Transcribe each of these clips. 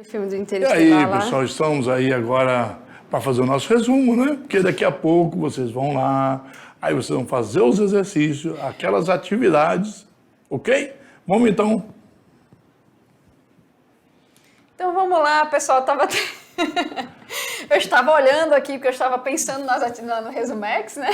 Filme do E aí, Interestelar lá. pessoal, estamos aí agora para fazer o nosso resumo, né? Porque daqui a pouco vocês vão lá, aí vocês vão fazer os exercícios, aquelas atividades, ok? Vamos então. Então vamos lá, pessoal. Eu estava olhando aqui, porque eu estava pensando no Resumex, né?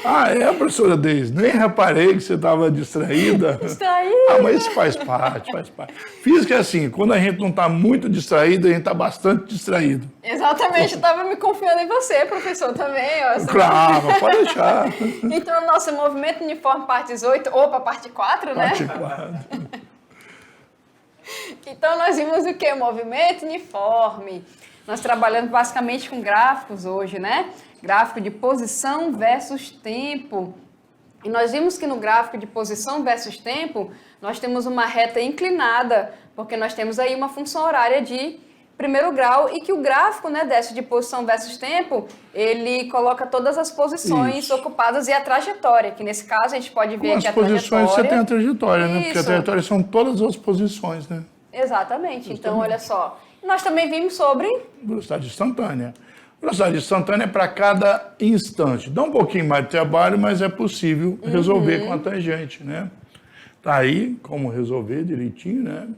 Ah, é, professora Deise, nem reparei que você estava distraída. Distraída. Ah, mas isso faz parte, faz parte. Física é assim, quando a gente não está muito distraído, a gente está bastante distraído. Exatamente, eu estava me confiando em você, professor, também. Ó, Claro, pode deixar. Então, nosso movimento uniforme, parte 8, parte 4, né? Parte 4. Então, nós vimos o que? O movimento uniforme. Nós trabalhamos basicamente com gráficos hoje, né? Gráfico de posição versus tempo. E nós vimos que no gráfico de posição versus tempo, nós temos uma reta inclinada, porque nós temos aí uma função horária de primeiro grau e que o gráfico, né, desse de posição versus tempo, ele coloca todas as posições ocupadas e a trajetória, que nesse caso a gente pode ver As que a posições trajetória... você tem a trajetória, né? Porque a Isso. trajetória são todas as posições, né? Exatamente. Então, olha só. Nós também vimos sobre... Velocidade instantânea. Velocidade instantânea é para cada instante. Dá um pouquinho mais de trabalho, mas é possível resolver com a tangente, né? Tá aí como resolver direitinho, né?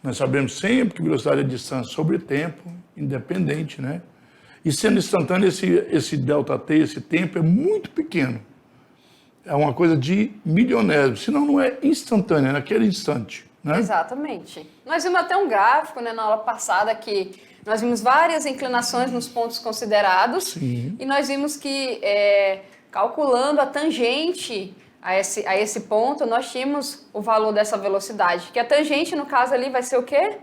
Nós sabemos sempre que velocidade é distância sobre tempo, independente, né? E sendo instantâneo, esse ΔT, esse tempo é muito pequeno. É uma coisa de milionésimo, senão não é instantâneo, é naquele instante, né? Exatamente. Nós vimos até um gráfico, né, na aula passada que nós vimos várias inclinações nos pontos considerados. Sim. E nós vimos que calculando a tangente a esse ponto, nós tínhamos o valor dessa velocidade. Que a tangente, no caso ali, vai ser o quê?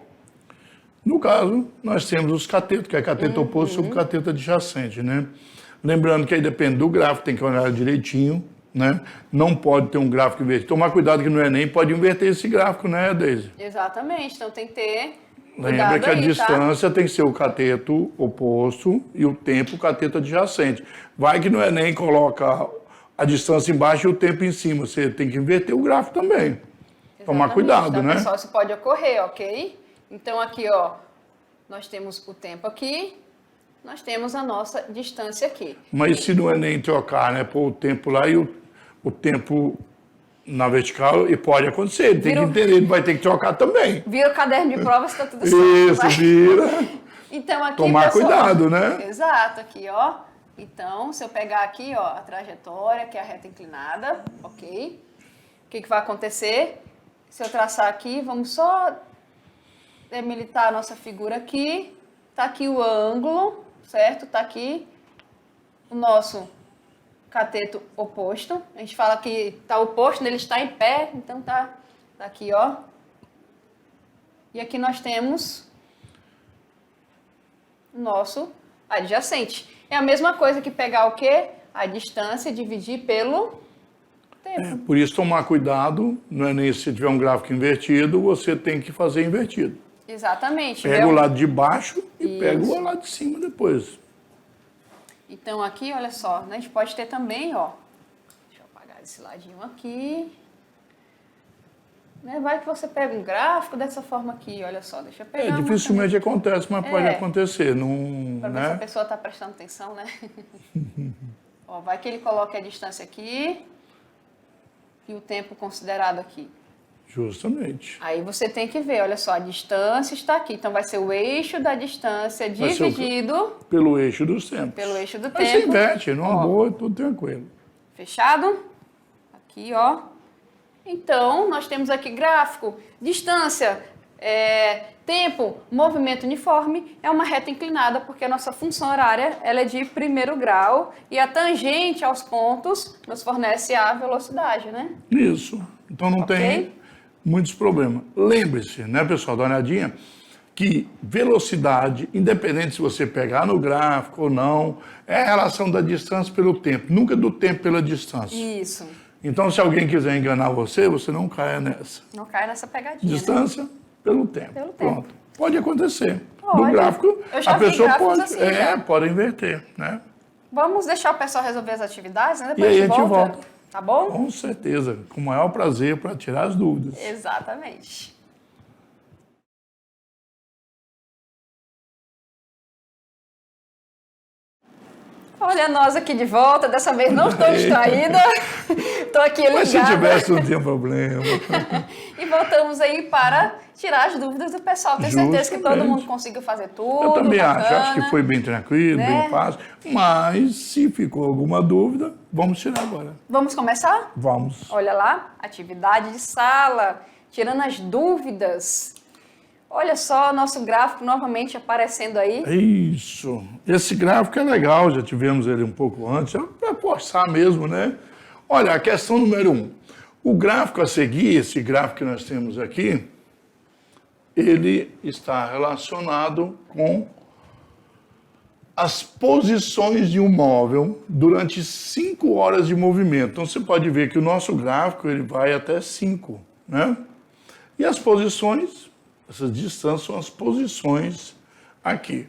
No caso, nós temos os catetos, que é cateto oposto sobre cateto adjacente, né? Lembrando que aí depende do gráfico, tem que olhar direitinho, né? Não pode ter um gráfico invertido. Tomar cuidado que no Enem pode inverter esse gráfico, né, Deise? Exatamente, então tem que ter Lembra cuidado que a aí, distância tem que ser o cateto oposto e o tempo o cateto adjacente. Vai que no Enem coloca a distância embaixo e o tempo em cima. Você tem que inverter o gráfico também. Tomar cuidado, tá, né? Pessoal, isso pode ocorrer, ok? Então aqui, ó, nós temos o tempo aqui, nós temos a nossa distância aqui. Mas se no Enem trocar, né, pôr o tempo lá e o tempo na vertical, e pode acontecer, ele tem que entender, ele vai ter que trocar também. Vira o caderno de provas, tá tudo certo. Isso, vira. Então aqui, Tomar pessoal, cuidado, né? Exato, aqui, ó. Então, se eu pegar aqui, ó, a trajetória, que é a reta inclinada, ok? O que vai acontecer? Se eu traçar aqui, vamos só demilitar a nossa figura aqui. Tá aqui o ângulo, certo? Tá aqui o nosso cateto oposto. A gente fala que tá oposto, ele está em pé, então tá aqui, ó. E aqui nós temos o nosso adjacente. É a mesma coisa que pegar o quê? A distância e dividir pelo tempo. Por isso, tomar cuidado, não é nem se tiver um gráfico invertido, você tem que fazer invertido. Exatamente. Pega o lado de baixo e pega o lado de cima depois. Então aqui, olha só, né, a gente pode ter também, ó, deixa eu apagar esse ladinho aqui, né, vai que você pega um gráfico dessa forma aqui, olha só, deixa eu pegar Dificilmente acontece, mas pode acontecer. Para ver se a pessoa está prestando atenção, né? Ó, vai que ele coloque a distância aqui e o tempo considerado aqui. Justamente. Aí você tem que ver, olha só, a distância está aqui. Então vai ser o eixo da distância dividido pelo eixo dos tempos. Pelo eixo do tempo. Aí você inverte, numa boa, tudo tranquilo. Fechado? Aqui, ó. Então, nós temos aqui gráfico, distância, tempo, movimento uniforme, é uma reta inclinada, porque a nossa função horária ela é de primeiro grau e a tangente aos pontos nos fornece a velocidade, né? Isso. Então não tem muitos problemas. Lembre-se, né, pessoal, dá uma olhadinha, que velocidade, independente se você pegar no gráfico ou não, é a relação da distância pelo tempo, nunca do tempo pela distância. Isso. Então, se alguém quiser enganar você, você não caia nessa. Não caia nessa pegadinha. Distância pelo tempo. Pelo tempo. Pronto. Pode acontecer. Pode. No gráfico, a pessoa pode, assim, pode inverter, né? Vamos deixar o pessoal resolver as atividades, né? Depois e aí a gente volta. Tá bom? Com certeza, com o maior prazer para tirar as dúvidas. Exatamente. Olha nós aqui de volta, dessa vez não estou distraída, estou aqui ligada. Mas se tivesse, não tinha problema. E voltamos aí para tirar as dúvidas do pessoal. Tenho certeza que todo Justamente. mundo conseguiu fazer tudo. Eu também bacana. acho que foi bem tranquilo, Né? bem fácil. Mas se ficou alguma dúvida, vamos tirar agora. Vamos começar? Vamos. Olha lá, atividade de sala, tirando as dúvidas. Olha só, nosso gráfico novamente aparecendo aí. Isso. Esse gráfico é legal, já tivemos ele um pouco antes, é para forçar mesmo, né? Olha, a questão número 1. O gráfico a seguir, esse gráfico que nós temos aqui, ele está relacionado com as posições de um móvel durante 5 horas de movimento. Então, você pode ver que o nosso gráfico ele vai até 5, né? E as posições, essas distâncias são as posições aqui.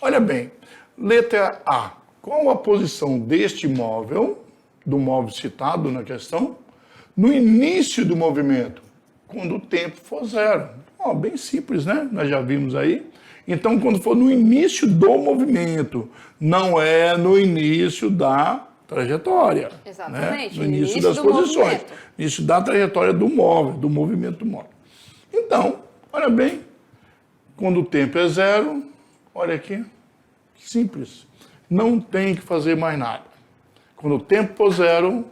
Olha bem, letra A. Qual a posição deste móvel, do móvel citado na questão, no início do movimento, quando o tempo for 0? Ó, bem simples, né? Nós já vimos aí. Então, quando for no início do movimento, não é no início da trajetória. Exatamente. Né? No início das posições. Movimento. Início da trajetória do móvel, do movimento do móvel. Então, olha bem, quando o tempo é 0, olha aqui, simples. Não tem que fazer mais nada. Quando o tempo for 0,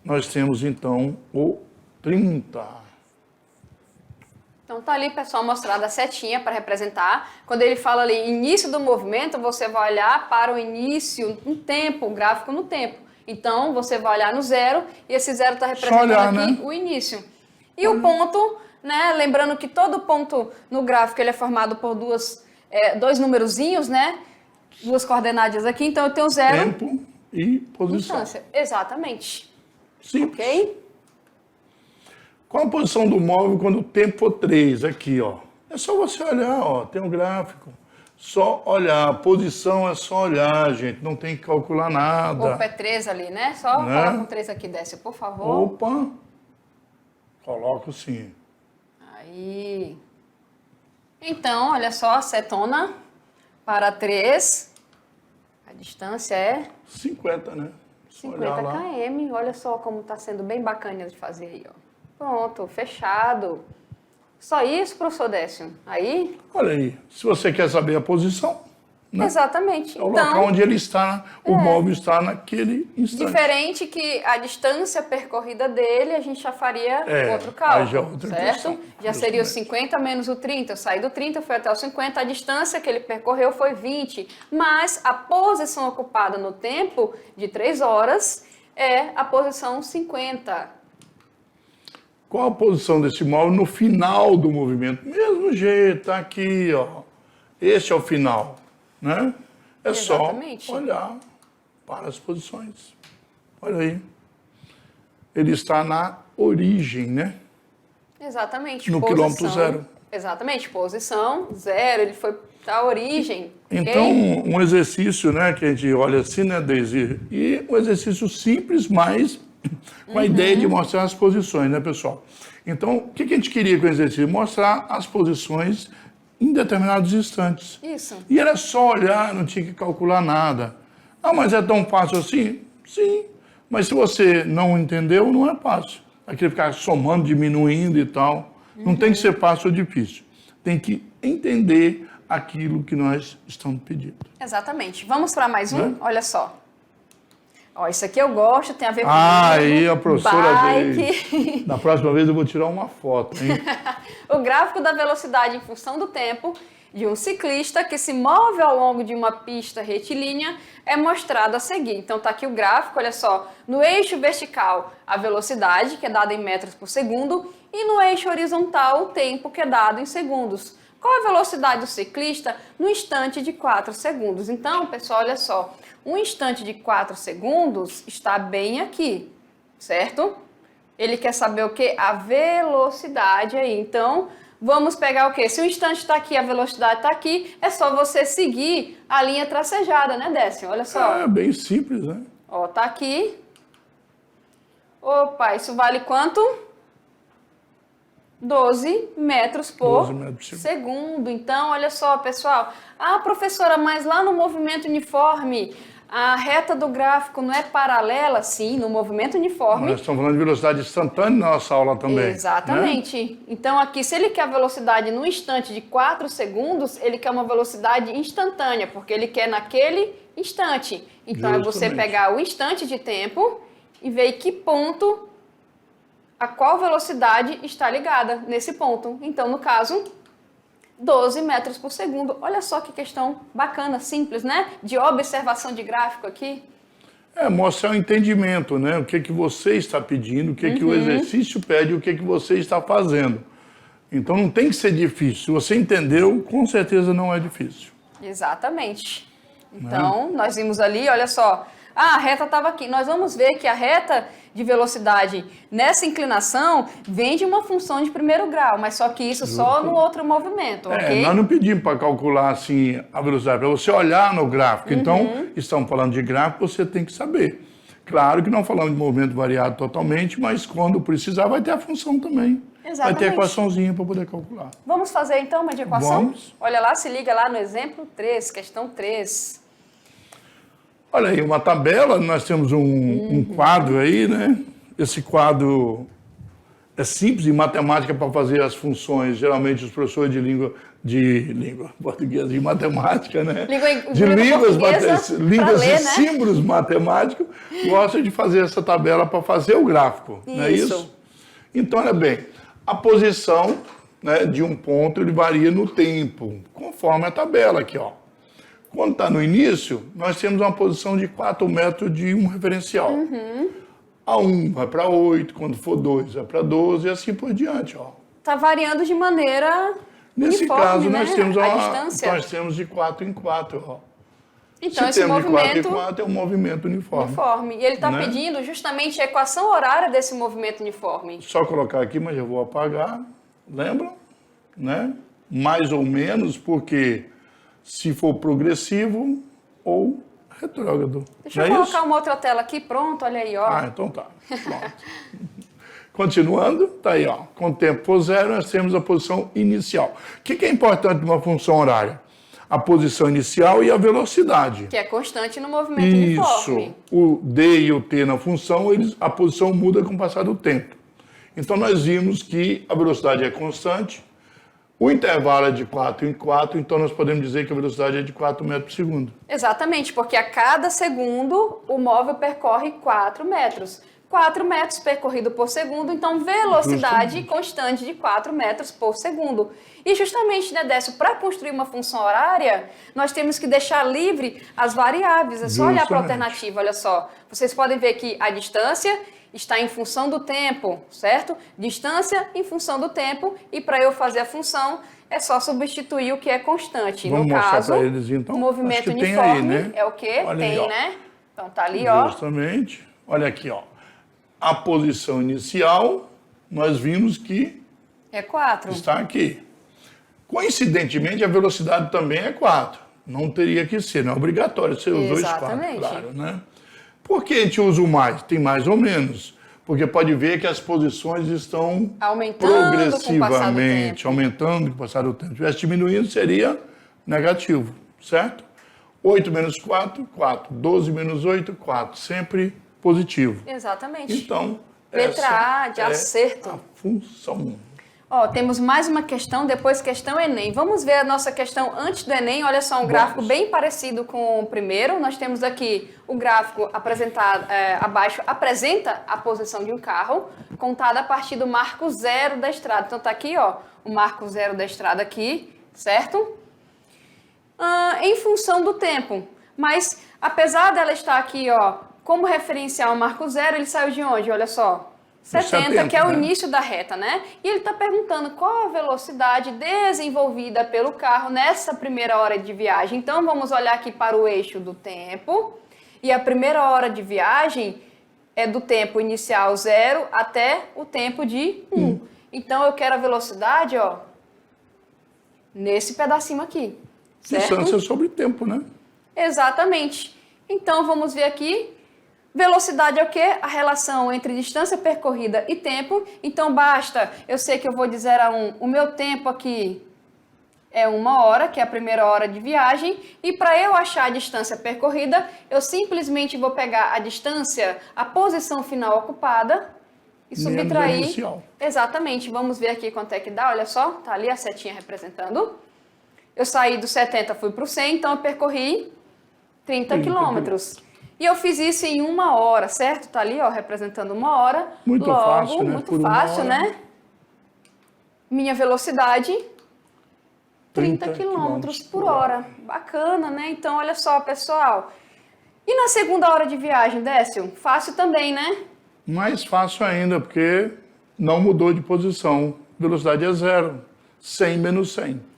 nós temos então o 30. Então tá ali, pessoal, mostrada a setinha para representar. Quando ele fala ali início do movimento, você vai olhar para o início no tempo, o gráfico no tempo. Então, você vai olhar no 0 e esse 0 está representando olhar, aqui né? o início. E o ponto, né? Lembrando que todo ponto no gráfico ele é formado por dois numerozinhos, né? Duas coordenadas aqui. Então, eu tenho 0. Tempo e posição. Distância. Exatamente. Simples. Ok? Qual a posição do móvel quando o tempo for 3? Aqui, ó. É só você olhar, ó. Tem um gráfico. Só olhar. A posição é só olhar, gente. Não tem que calcular nada. Opa, é 3 ali, né? Só falar com 3 aqui, Décio, por favor. Opa. Coloco sim. Aí. Então, olha só, a setona para 3. A distância é 50, né? Só 50 olhar lá. km. Olha só como está sendo bem bacana de fazer aí, ó. Pronto, fechado. Só isso, professor Décio? Aí? Olha aí. Se você quer saber a posição, né? Exatamente. É o local onde ele está, o móvel está naquele instante. Diferente que a distância percorrida dele, a gente já faria outro aí cálculo, já é outra certo? questão. Já seria o Justamente. 50 menos o 30. Eu saí do 30, fui até o 50. A distância que ele percorreu foi 20. Mas a posição ocupada no tempo de 3 horas é a posição 50. Qual a posição desse móvel no final do movimento? Mesmo jeito, tá aqui, ó. Este é o final, né? É Exatamente. só olhar para as posições. Olha aí. Ele está na origem, né? Exatamente. No quilômetro 0. Exatamente, posição 0. Ele foi da origem. Então, ok? um exercício, né, que a gente olha assim, né, Daisy? E um exercício simples, mas com a ideia de mostrar as posições, né, pessoal? Então, o que a gente queria com o exercício? Mostrar as posições em determinados instantes. Isso. E era só olhar, não tinha que calcular nada. Ah, mas é tão fácil assim? Sim. Mas se você não entendeu, não é fácil. Aquele ficar somando, diminuindo e tal. Não tem que ser fácil ou difícil. Tem que entender aquilo que nós estamos pedindo. Exatamente. Vamos para mais um? Né? Olha só. Ó, isso aqui eu gosto, tem a ver com Aí a professora bike. veio. Na próxima vez eu vou tirar uma foto, hein? O gráfico da velocidade em função do tempo de um ciclista que se move ao longo de uma pista retilínea é mostrado a seguir. Então tá aqui o gráfico, olha só. No eixo vertical, a velocidade, que é dada em metros por segundo, e no eixo horizontal, o tempo, que é dado em segundos. Qual a velocidade do ciclista no instante de 4 segundos? Então, pessoal, olha só. Um instante de 4 segundos está bem aqui, certo? Ele quer saber o quê? A velocidade aí. Então, vamos pegar o quê? Se o instante está aqui, a velocidade está aqui, é só você seguir a linha tracejada, né, Décio? Olha só. É bem simples, né? Ó, tá aqui. Opa, isso vale quanto? 12 metros por 12 metros por segundo. Então, olha só, pessoal. Ah, professora, mas lá no movimento uniforme, a reta do gráfico não é paralela? Sim, no movimento uniforme. Nós estamos falando de velocidade instantânea na nossa aula também. Exatamente. Né? Então, aqui, se ele quer a velocidade no instante de 4 segundos, ele quer uma velocidade instantânea, porque ele quer naquele instante. Então, é você pegar o instante de tempo e ver em que ponto, a qual velocidade está ligada nesse ponto. Então, no caso, 12 metros por segundo. Olha só que questão bacana, simples, né? De observação de gráfico aqui. Mostrar o entendimento, né? O que você está pedindo, o que o exercício pede, o que você está fazendo. Então, não tem que ser difícil. Se você entendeu, com certeza não é difícil. Exatamente. Então, nós vimos ali, olha só, a reta estava aqui. Nós vamos ver que a reta de velocidade nessa inclinação vem de uma função de primeiro grau, mas só que isso só no outro movimento, ok? Nós não pedimos para calcular assim a velocidade, para você olhar no gráfico. Então, estamos falando de gráfico, você tem que saber. Claro que não falamos de movimento variado totalmente, mas quando precisar vai ter a função também. Exatamente. Vai ter a equaçãozinha para poder calcular. Vamos fazer então uma de equação? Vamos. Olha lá, se liga lá no exemplo 3, questão 3. Olha aí, uma tabela, nós temos um quadro aí, né? Esse quadro é simples em matemática para fazer as funções. Geralmente os professores de língua portuguesa e matemática, né? De línguas ler, e símbolos matemáticos, gostam de fazer essa tabela para fazer o gráfico, não é isso? Então, olha bem, a posição, né, de um ponto ele varia no tempo, conforme a tabela aqui, ó. Quando está no início, nós temos uma posição de 4 metros de um referencial. A 1 vai para 8, quando for 2 vai para 12 e assim por diante. Está variando de maneira Nesse uniforme, caso, né? nós temos de 4 em 4. Ó. Então, Se esse temos movimento de 4 em 4, é um movimento uniforme. E ele está né? pedindo justamente a equação horária desse movimento uniforme. Só colocar aqui, mas eu vou apagar. Lembram? Né? Mais ou menos, porque se for progressivo ou retrógrado. Deixa eu colocar uma outra tela aqui, pronto, olha aí, ó. Então tá, pronto. Continuando, tá aí, ó. Com o tempo for zero, nós temos a posição inicial. O que é importante numa função horária? A posição inicial e a velocidade. Que é constante no movimento uniforme. Isso. O D e o T na função, a posição muda com o passar do tempo. Então, nós vimos que a velocidade é constante, o intervalo é de 4 em 4, então nós podemos dizer que a velocidade é de 4 metros por segundo. Exatamente, porque a cada segundo o móvel percorre 4 metros. 4 metros percorrido por segundo, então velocidade constante de 4 metros por segundo. E justamente, né, Décio, para construir uma função horária, nós temos que deixar livre as variáveis. É só olhar para a alternativa, olha só. Vocês podem ver que a distância está em função do tempo, certo? Distância em função do tempo, e para eu fazer a função é só substituir o que é constante. Vamos no caso, para eles, então. o movimento uniforme aí, né? é o quê? Olha Tem, aí, né? Então tá ali, ó. Justamente. Olha aqui, ó. A posição inicial, nós vimos que é 4. Está aqui. Coincidentemente, a velocidade também é 4. Não teria que ser, não é obrigatório ser os dois 4, claro, né? Por que a gente usa o mais? Tem mais ou menos. Porque pode ver que as posições estão progressivamente aumentando com o passar do tempo. Se estivesse diminuindo, seria negativo, certo? 8 menos 4, 4. 12 menos 8, 4. Sempre positivo. Exatamente. Então, letra A de acerto. A função. Ó, temos mais uma questão, depois questão Enem. Vamos ver a nossa questão antes do Enem. Olha só, um gráfico bem parecido com o primeiro. Nós temos aqui o gráfico apresentado abaixo, apresenta a posição de um carro, contada a partir do marco zero da estrada. Então tá aqui, ó, o marco zero da estrada aqui, certo? Em função do tempo. Mas, apesar dela estar aqui, ó, como referencial o marco zero, ele saiu de onde? Olha só. 70, que é o início da reta, né? E ele está perguntando qual a velocidade desenvolvida pelo carro nessa primeira hora de viagem. Então, vamos olhar aqui para o eixo do tempo. E a primeira hora de viagem é do tempo inicial 0 até o tempo de 1. Então, eu quero a velocidade, ó, nesse pedacinho aqui. Certo? Distância sobre tempo, né? Exatamente. Então, vamos ver aqui. Velocidade é o quê? A relação entre distância percorrida e tempo. Então, basta, eu sei que eu vou de 0 a 1, o meu tempo aqui é 1 hora, que é a primeira hora de viagem. E para eu achar a distância percorrida, eu simplesmente vou pegar a distância, a posição final ocupada e subtrair. Inicial. Exatamente. Vamos ver aqui quanto é que dá. Olha só, tá ali a setinha representando. Eu saí do 70, fui para o 100, então eu percorri 30 quilômetros. E eu fiz isso em 1 hora, certo? Tá ali, ó, representando 1 hora. Muito Logo, fácil, né? Muito Por 1 fácil, hora. né? Minha velocidade, 30 30 quilômetros por hora. Bacana, né? Então, olha só, pessoal. E na segunda hora de viagem, Décio? Fácil também, né? Mais fácil ainda, porque não mudou de posição. Velocidade é 0. 100 menos 100.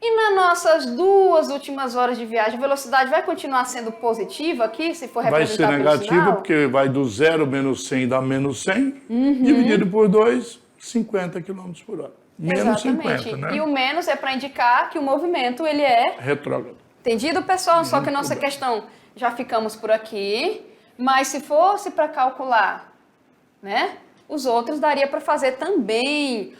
E nas nossas 2 últimas horas de viagem, a velocidade vai continuar sendo positiva aqui, se for Vai ser representar pelo negativa, sinal? porque vai do 0 menos 100 dá menos 100. Dividido por 2, 50 km por hora. Menos Exatamente. 50, né? E o menos é para indicar que o movimento ele é Retrógrado. entendido, pessoal? Só que a nossa questão, já ficamos por aqui, mas se fosse para calcular, né, os outros daria para fazer também.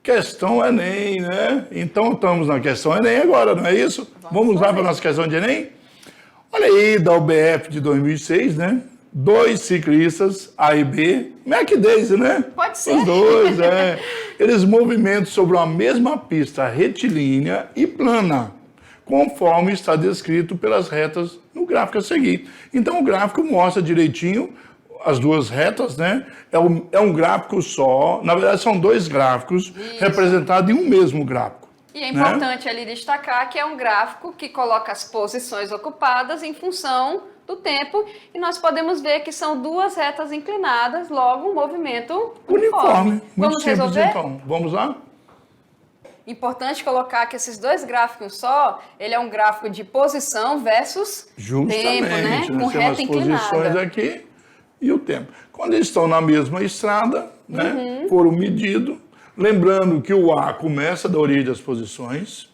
Questão Enem, né? Então estamos na questão Enem agora, não é isso? Vamos lá para a nossa questão de Enem? Olha aí, da UBF de 2006, né? 2 ciclistas, A e B, Mac Daisy, né? Pode ser. Os dois, é. Eles movimentam sobre uma mesma pista retilínea e plana, conforme está descrito pelas retas no gráfico a seguir. Então o gráfico mostra direitinho as 2 retas, né? É um gráfico só, na verdade são 2 gráficos representados em um mesmo gráfico. E é importante ali destacar que é um gráfico que coloca as posições ocupadas em função do tempo, e nós podemos ver que são 2 retas inclinadas, logo um movimento uniforme. Muito Vamos simples, resolver? então. Vamos lá? Importante colocar que esses 2 gráficos só, ele é um gráfico de posição versus Justamente, tempo, né? nós Com temos reta as posições inclinada. aqui e o tempo. Quando eles estão na mesma estrada, né, foram medidos, lembrando que o A começa da origem das posições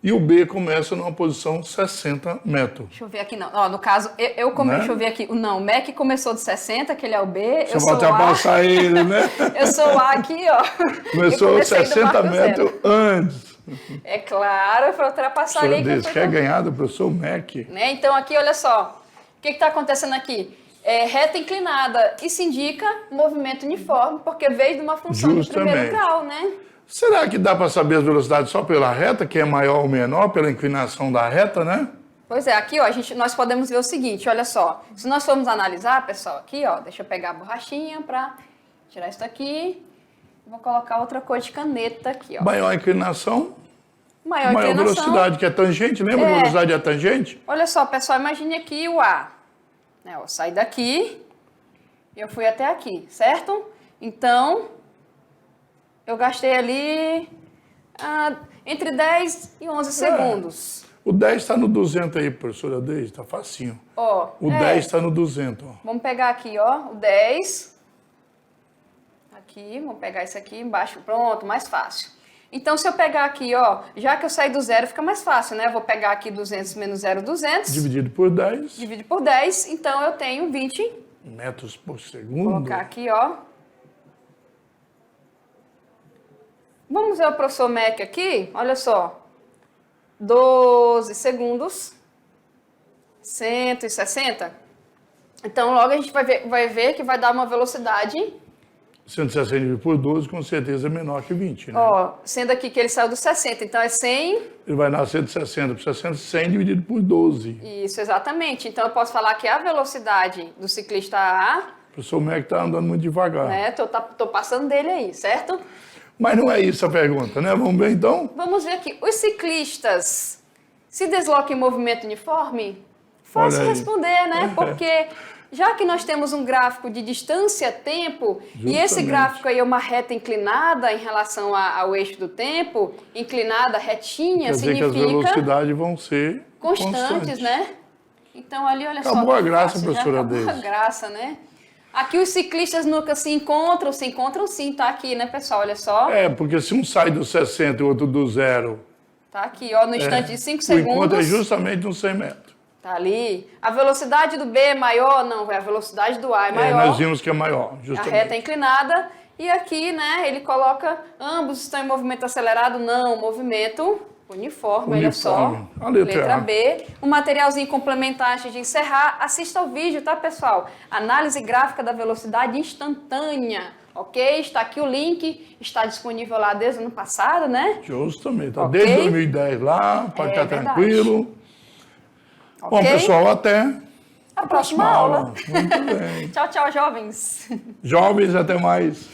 e o B começa numa posição 60 metros. Deixa eu ver aqui, não. Ó, no caso, Né? deixa eu ver aqui. Não, o Mac começou de 60, que ele é o B. Você vai ultrapassar ele, né? Eu sou o A aqui, ó. Começou Eu comecei do 60 marco metros zero. antes. É claro, para ultrapassar ali. Senhor Deus, quer ganhar do professor Mac? Né? Então, aqui, olha só. O que está acontecendo aqui? É reta inclinada. Isso indica movimento uniforme, porque veio de uma função de primeiro Justamente. grau, né? Será que dá para saber as velocidades só pela reta, que é maior ou menor, pela inclinação da reta, né? Pois é, aqui, ó, nós podemos ver o seguinte, olha só. Se nós formos analisar, pessoal, aqui, ó, deixa eu pegar a borrachinha para tirar isso daqui. Vou colocar outra cor de caneta aqui, ó. Maior inclinação, Maior maior inclinação. velocidade, que é tangente. Lembra a velocidade é tangente? Olha só, pessoal, imagine aqui o A. Né, eu saí daqui e eu fui até aqui, certo? Então, eu gastei ali entre 10 e 11 segundos. O 10 está no 200 aí, professora Deise, está facinho. Ó, O 10 está no 200, ó. Vamos pegar aqui, ó, o 10. Aqui, vamos pegar isso aqui embaixo, pronto, mais fácil. Então, se eu pegar aqui, ó, já que eu saí do 0, fica mais fácil, né? Eu vou pegar aqui 200 menos 0, 200. Dividido por 10. Divide por 10, então eu tenho 20. Metros por Vou segundo. colocar aqui, ó. Vamos ver o professor Mac aqui, olha só. 12 segundos. 160. Então, logo a gente vai ver que vai dar uma velocidade... 160 dividido por 12, com certeza é menor que 20, né? Ó, sendo aqui que ele saiu do 60, então é 100. Ele vai nascer de 60 por 60, 100 dividido por 12. Isso, exatamente. Então eu posso falar que a velocidade do ciclista A, O professor Mac está andando muito devagar. né, tô passando dele aí, certo? Mas não é isso a pergunta, né? Vamos ver então? Vamos ver aqui. Os ciclistas se deslocam em movimento uniforme? Fácil Olha aí. responder, né? Porque já que nós temos um gráfico de distância-tempo, e esse Justamente. gráfico aí é uma reta inclinada em relação ao eixo do tempo, inclinada, retinha, Quer dizer que as significa velocidades vão ser constantes, né? Então ali, olha só. Acabou a que graça, fácil, professora já acabou a Deise. graça, né? Aqui os ciclistas nunca se encontram sim, tá aqui, né, pessoal? Olha só. É, porque se um sai do 60 e o outro do 0, Tá aqui, ó, no instante de 5 o encontro é segundos. justamente nos 100 metros. Tá ali. A velocidade do B é maior? Não, a velocidade do A é maior. Nós vimos que é maior, A justamente. reta é inclinada. E aqui, né, ele coloca, ambos estão em movimento acelerado? Não, movimento uniforme, olha só. A letra A. B. Um materialzinho complementar antes de encerrar. Assista ao vídeo, tá, pessoal? Análise gráfica da velocidade instantânea. Ok? Está aqui o link. Está disponível lá desde o ano passado, né? Justamente. Tá Ok. desde 2010 lá, pode estar verdade. tranquilo. Ok? Bom, pessoal, até a próxima aula. Muito bem. Tchau, tchau, jovens. Jovens, até mais.